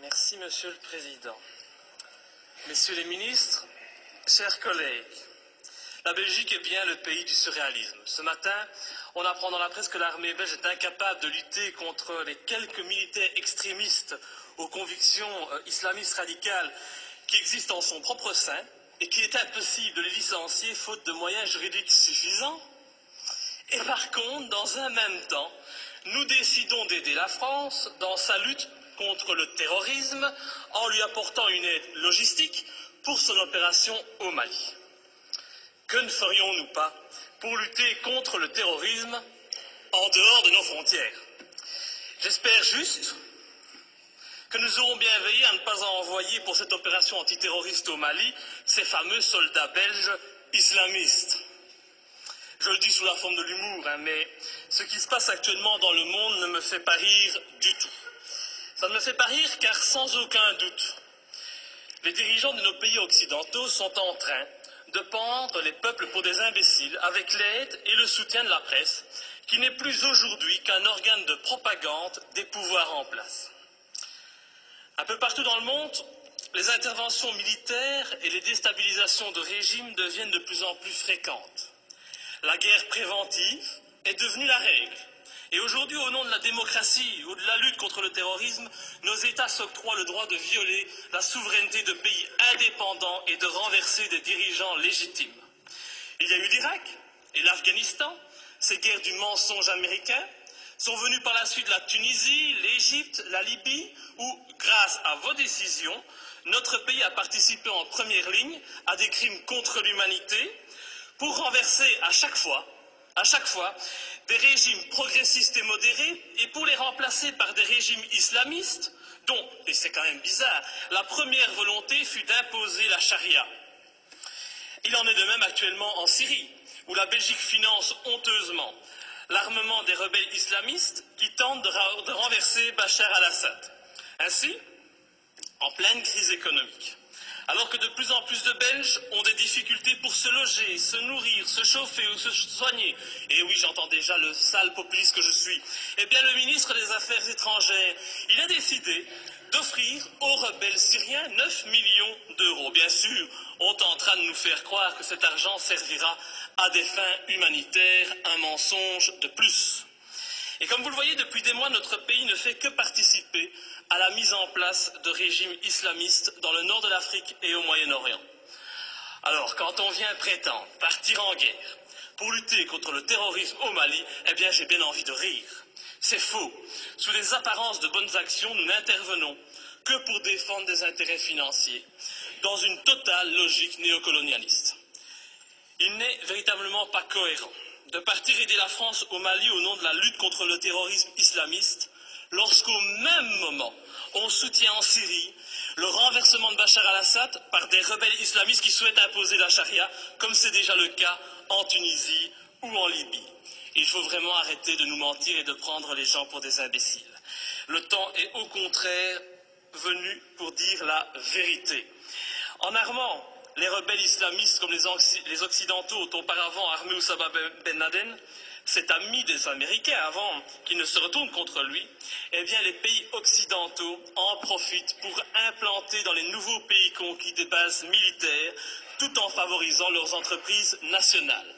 Merci, Monsieur le Président. Messieurs les ministres, chers collègues, la Belgique est bien le pays du surréalisme. Ce matin, on apprend dans la presse que l'armée belge est incapable de lutter contre les quelques militaires extrémistes aux convictions islamistes radicales qui existent en son propre sein et qu'il est impossible de les licencier faute de moyens juridiques suffisants. Et par contre, dans un même temps, nous décidons d'aider la France dans sa lutte contre le terrorisme en lui apportant une aide logistique pour son opération au Mali. Que ne ferions-nous pas pour lutter contre le terrorisme en dehors de nos frontières? J'espère juste que nous aurons bien veillé à ne pas envoyer pour cette opération antiterroriste au Mali ces fameux soldats belges islamistes. Je le dis sous la forme de l'humour, mais ce qui se passe actuellement dans le monde ne me fait pas rire du tout. Ça ne me fait pas rire car sans aucun doute, les dirigeants de nos pays occidentaux sont en train de pendre les peuples pour des imbéciles avec l'aide et le soutien de la presse, qui n'est plus aujourd'hui qu'un organe de propagande des pouvoirs en place. Un peu partout dans le monde, les interventions militaires et les déstabilisations de régimes deviennent de plus en plus fréquentes. La guerre préventive est devenue la règle. Et aujourd'hui, au nom de la démocratie ou de la lutte contre le terrorisme, nos États s'octroient le droit de violer la souveraineté de pays indépendants et de renverser des dirigeants légitimes. Il y a eu l'Irak et l'Afghanistan, ces guerres du mensonge américain, sont venues par la suite la Tunisie, l'Égypte, la Libye, où, grâce à vos décisions, notre pays a participé en première ligne à des crimes contre l'humanité pour renverser à chaque fois, des régimes progressistes et modérés et pour les remplacer par des régimes islamistes dont, et c'est quand même bizarre, la première volonté fut d'imposer la charia. Il en est de même actuellement en Syrie, où la Belgique finance honteusement l'armement des rebelles islamistes qui tentent de renverser Bachar al-Assad. Ainsi, en pleine crise économique, alors que de plus en plus de Belges ont des difficultés pour se loger, se nourrir, se chauffer ou se soigner, et oui, j'entends déjà le sale populiste que je suis, eh bien le ministre des Affaires étrangères, il a décidé d'offrir aux rebelles syriens 9 millions d'euros. Bien sûr, on tentera de nous faire croire que cet argent servira à des fins humanitaires, un mensonge de plus. Et comme vous le voyez, depuis des mois, notre pays ne fait que participer à la mise en place de régimes islamistes dans le nord de l'Afrique et au Moyen-Orient. Alors, quand on vient prétendre partir en guerre pour lutter contre le terrorisme au Mali, eh bien, j'ai bien envie de rire. C'est faux. Sous les apparences de bonnes actions, nous n'intervenons que pour défendre des intérêts financiers, dans une totale logique néocolonialiste. Il n'est véritablement pas cohérent de partir aider la France au Mali au nom de la lutte contre le terrorisme islamiste, lorsqu'au même moment, on soutient en Syrie le renversement de Bachar al-Assad par des rebelles islamistes qui souhaitent imposer la charia, comme c'est déjà le cas en Tunisie ou en Libye. Il faut vraiment arrêter de nous mentir et de prendre les gens pour des imbéciles. Le temps est au contraire venu pour dire la vérité. En armant les rebelles islamistes comme les Occidentaux ont auparavant armé Oussama Ben Laden, cet ami des Américains avant qu'ils ne se retournent contre lui, eh bien les pays occidentaux en profitent pour implanter dans les nouveaux pays conquis des bases militaires tout en favorisant leurs entreprises nationales.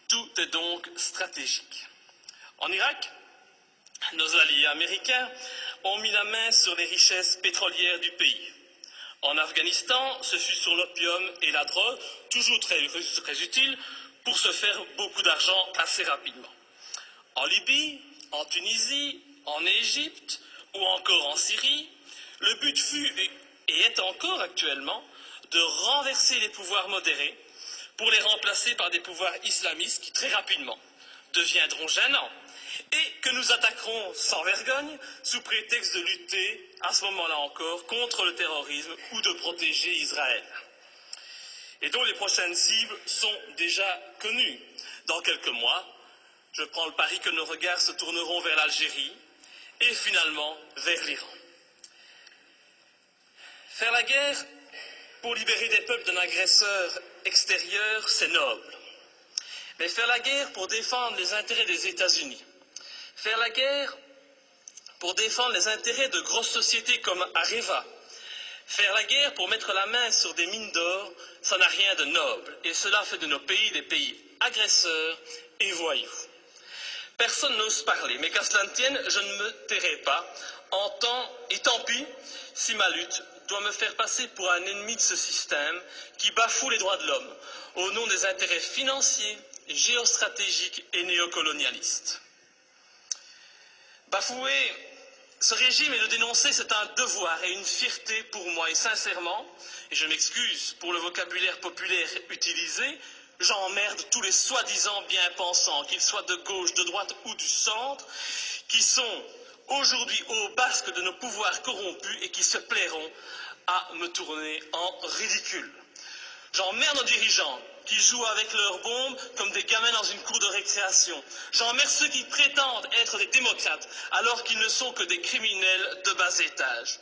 Tout est donc stratégique. En Irak, nos alliés américains ont mis la main sur les richesses pétrolières du pays. En Afghanistan, ce fut sur l'opium et la drogue, toujours très utiles, pour se faire beaucoup d'argent assez rapidement. En Libye, en Tunisie, en Égypte ou encore en Syrie, le but fut et est encore actuellement de renverser les pouvoirs modérés pour les remplacer par des pouvoirs islamistes qui très rapidement deviendront gênants et que nous attaquerons sans vergogne sous prétexte de lutter, à ce moment-là encore, contre le terrorisme ou de protéger Israël. Et dont les prochaines cibles sont déjà connues. Dans quelques mois, je prends le pari que nos regards se tourneront vers l'Algérie et finalement vers l'Iran. Faire la guerre pour libérer des peuples d'un agresseur extérieur, c'est noble. Mais faire la guerre pour défendre les intérêts des États-Unis, faire la guerre pour défendre les intérêts de grosses sociétés comme Areva. Faire la guerre pour mettre la main sur des mines d'or, ça n'a rien de noble, et cela fait de nos pays des pays agresseurs et voyous. Personne n'ose parler, mais qu'à cela ne tienne, je ne me tairai pas, et tant pis si ma lutte doit me faire passer pour un ennemi de ce système qui bafoue les droits de l'homme au nom des intérêts financiers, géostratégiques et néocolonialistes. Bafouer ce régime et le dénoncer, c'est un devoir et une fierté pour moi. Et sincèrement, et je m'excuse pour le vocabulaire populaire utilisé, j'emmerde tous les soi-disant bien-pensants, qu'ils soient de gauche, de droite ou du centre, qui sont aujourd'hui au basque de nos pouvoirs corrompus et qui se plairont à me tourner en ridicule. J'emmerde nos dirigeants qui jouent avec leurs bombes comme des gamins dans une cour de récréation. J'emmerde ceux qui prétendent être des démocrates alors qu'ils ne sont que des criminels de bas étage.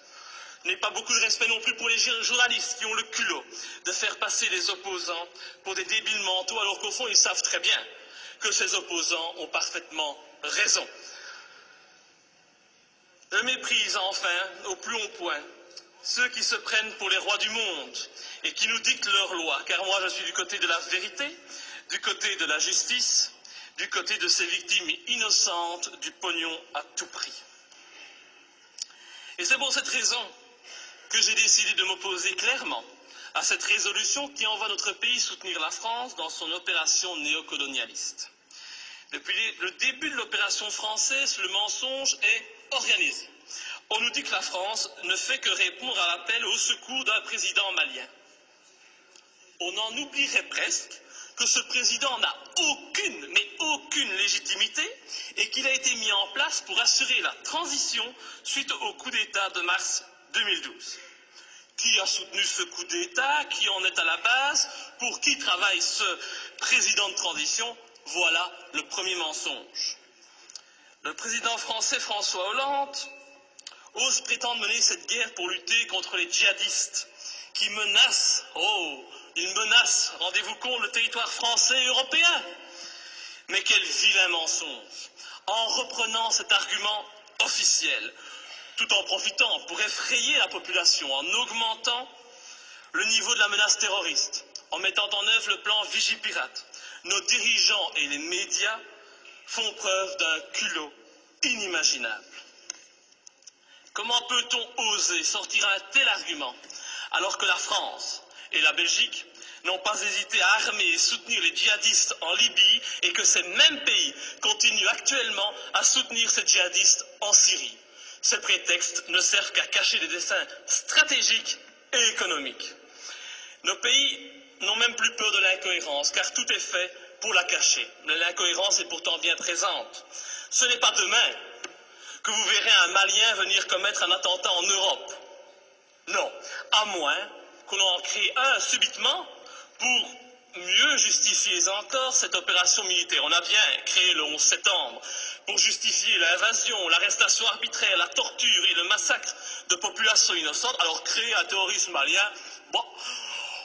Je n'ai pas beaucoup de respect non plus pour les journalistes qui ont le culot de faire passer les opposants pour des débiles mentaux alors qu'au fond ils savent très bien que ces opposants ont parfaitement raison. Je méprise enfin au plus haut point ceux qui se prennent pour les rois du monde et qui nous dictent leurs lois, car moi je suis du côté de la vérité, du côté de la justice, du côté de ces victimes innocentes du pognon à tout prix. Et c'est pour cette raison que j'ai décidé de m'opposer clairement à cette résolution qui envoie notre pays soutenir la France dans son opération néocolonialiste. Depuis le début de l'opération française, le mensonge est organisé. On nous dit que la France ne fait que répondre à l'appel au secours d'un président malien. On en oublierait presque que ce président n'a aucune, mais aucune légitimité et qu'il a été mis en place pour assurer la transition suite au coup d'État de mars 2012. Qui a soutenu ce coup d'État? Qui en est à la base? Pour qui travaille ce président de transition? Voilà le premier mensonge. Le président français François Hollande ose prétendre mener cette guerre pour lutter contre les djihadistes qui menacent, ils menacent, rendez-vous compte, le territoire français et européen. Mais quel vilain mensonge, en reprenant cet argument officiel, tout en profitant pour effrayer la population, en augmentant le niveau de la menace terroriste, en mettant en œuvre le plan Vigipirate. Nos dirigeants et les médias font preuve d'un culot inimaginable. Comment peut-on oser sortir un tel argument alors que la France et la Belgique n'ont pas hésité à armer et soutenir les djihadistes en Libye et que ces mêmes pays continuent actuellement à soutenir ces djihadistes en Syrie? Ces prétextes ne servent qu'à cacher des desseins stratégiques et économiques. Nos pays n'ont même plus peur de l'incohérence, car tout est fait pour la cacher. Mais l'incohérence est pourtant bien présente. Ce n'est pas demain que vous verrez un Malien venir commettre un attentat en Europe. Non, à moins qu'on en crée un subitement pour mieux justifier encore cette opération militaire. On a bien créé le 11 septembre pour justifier l'invasion, l'arrestation arbitraire, la torture et le massacre de populations innocentes. Alors créer un terrorisme malien, bon,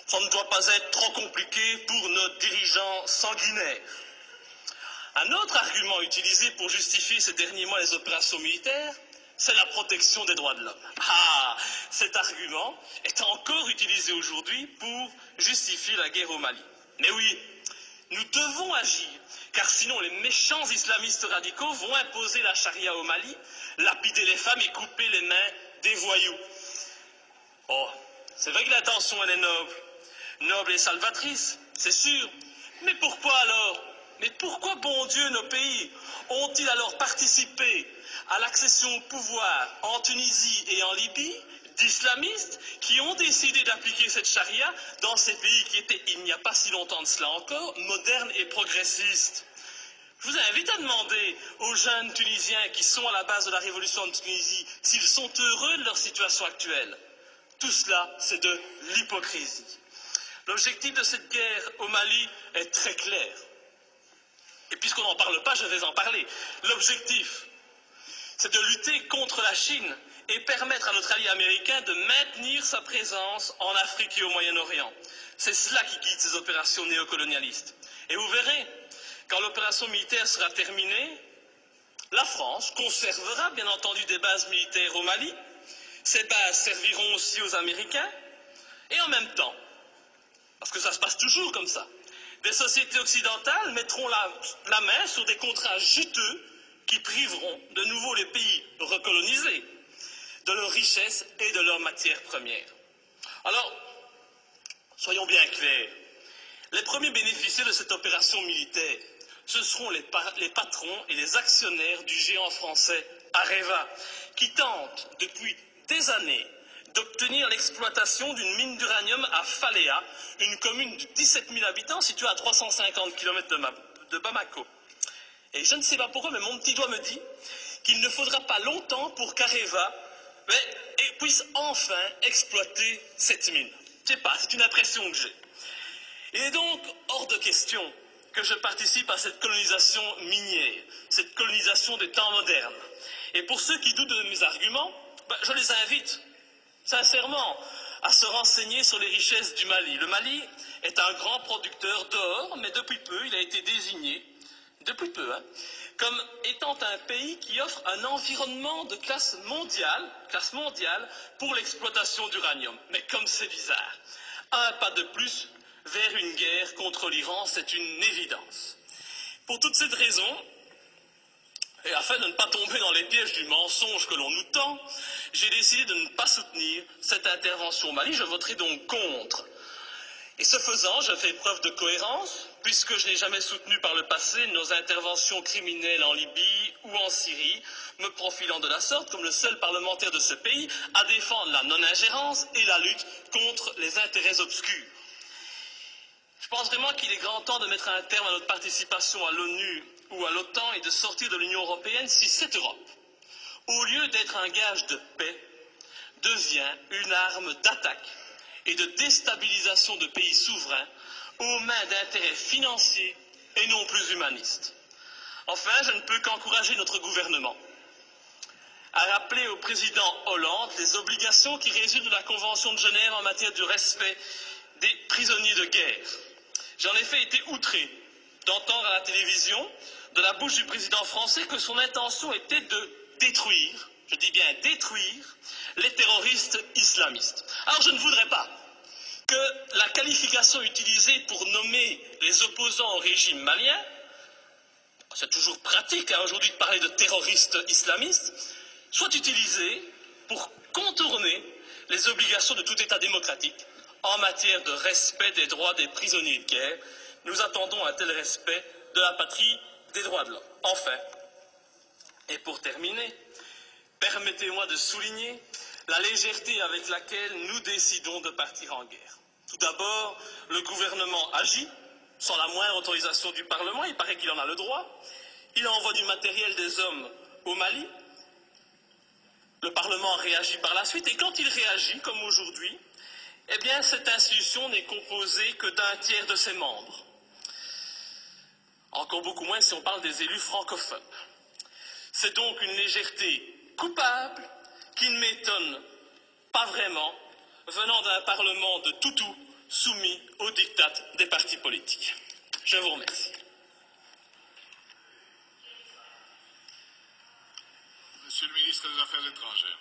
ça ne doit pas être trop compliqué pour nos dirigeants sanguinaires. Un autre argument utilisé pour justifier ces derniers mois les opérations militaires, c'est la protection des droits de l'homme. Cet argument est encore utilisé aujourd'hui pour justifier la guerre au Mali. Mais oui, nous devons agir, car sinon les méchants islamistes radicaux vont imposer la charia au Mali, lapider les femmes et couper les mains des voyous. Oh, c'est vrai que l'intention elle est noble et salvatrice, c'est sûr. Mais pourquoi alors? Mais pourquoi, bon Dieu, nos pays ont-ils alors participé à l'accession au pouvoir en Tunisie et en Libye d'islamistes qui ont décidé d'appliquer cette charia dans ces pays qui étaient, il n'y a pas si longtemps de cela encore, modernes et progressistes? Je vous invite à demander aux jeunes Tunisiens qui sont à la base de la révolution de Tunisie s'ils sont heureux de leur situation actuelle. Tout cela, c'est de l'hypocrisie. L'objectif de cette guerre au Mali est très clair. Et puisqu'on n'en parle pas, je vais en parler. L'objectif, c'est de lutter contre la Chine et permettre à notre allié américain de maintenir sa présence en Afrique et au Moyen-Orient. C'est cela qui guide ces opérations néocolonialistes. Et vous verrez, quand l'opération militaire sera terminée, La France conservera bien entendu des bases militaires au Mali. Ces bases serviront aussi aux Américains. Et en même temps, parce que ça se passe toujours comme ça, des sociétés occidentales mettront la main sur des contrats juteux qui priveront de nouveau les pays recolonisés de leurs richesses et de leurs matières premières. Alors, soyons bien clairs, les premiers bénéficiaires de cette opération militaire, ce seront les patrons et les actionnaires du géant français Areva, qui tentent depuis des années d'obtenir l'exploitation d'une mine d'uranium à Faléa, une commune de 17 000 habitants située à 350 km de Bamako. Et je ne sais pas pourquoi, mais mon petit doigt me dit qu'il ne faudra pas longtemps pour qu'Areva puisse enfin exploiter cette mine. Je ne sais pas, c'est une impression que j'ai. Il est donc hors de question que je participe à cette colonisation minière, cette colonisation des temps modernes. Et pour ceux qui doutent de mes arguments, je les invite sincèrement à se renseigner sur les richesses du Mali. Le Mali est un grand producteur d'or, mais depuis peu, il a été désigné, comme étant un pays qui offre un environnement de classe mondiale pour l'exploitation d'uranium. Mais comme c'est bizarre, un pas de plus vers une guerre contre l'Iran, c'est une évidence. Pour toute cette raison, et afin de ne pas tomber dans les pièges du mensonge que l'on nous tend, j'ai décidé de ne pas soutenir cette intervention au Mali. Je voterai donc contre. Et ce faisant, je fais preuve de cohérence, puisque je n'ai jamais soutenu par le passé nos interventions criminelles en Libye ou en Syrie, me profilant de la sorte comme le seul parlementaire de ce pays à défendre la non-ingérence et la lutte contre les intérêts obscurs. Je pense vraiment qu'il est grand temps de mettre un terme à notre participation à l'ONU ou à l'OTAN et de sortir de l'Union européenne si cette Europe, au lieu d'être un gage de paix, devient une arme d'attaque et de déstabilisation de pays souverains aux mains d'intérêts financiers et non plus humanistes. Enfin, je ne peux qu'encourager notre gouvernement à rappeler au président Hollande les obligations qui résultent de la Convention de Genève en matière de respect des prisonniers de guerre. J'ai en effet été outré d'entendre à la télévision, de la bouche du président français, que son intention était de détruire, je dis bien détruire, les terroristes islamistes. Alors je ne voudrais pas que la qualification utilisée pour nommer les opposants au régime malien, c'est toujours pratique aujourd'hui de parler de terroristes islamistes, soit utilisée pour contourner les obligations de tout État démocratique en matière de respect des droits des prisonniers de guerre. Nous attendons un tel respect de la patrie des droits de l'homme. Enfin, et pour terminer, permettez-moi de souligner la légèreté avec laquelle nous décidons de partir en guerre. Tout d'abord, le gouvernement agit sans la moindre autorisation du Parlement, il paraît qu'il en a le droit. Il envoie du matériel, des hommes au Mali. Le Parlement réagit par la suite, et quand il réagit, comme aujourd'hui, eh bien, cette institution n'est composée que d'un tiers de ses membres. Encore beaucoup moins si on parle des élus francophones. C'est donc une légèreté coupable qui ne m'étonne pas vraiment venant d'un Parlement de toutous soumis aux diktats des partis politiques. Je vous remercie. Monsieur le ministre des Affaires étrangères.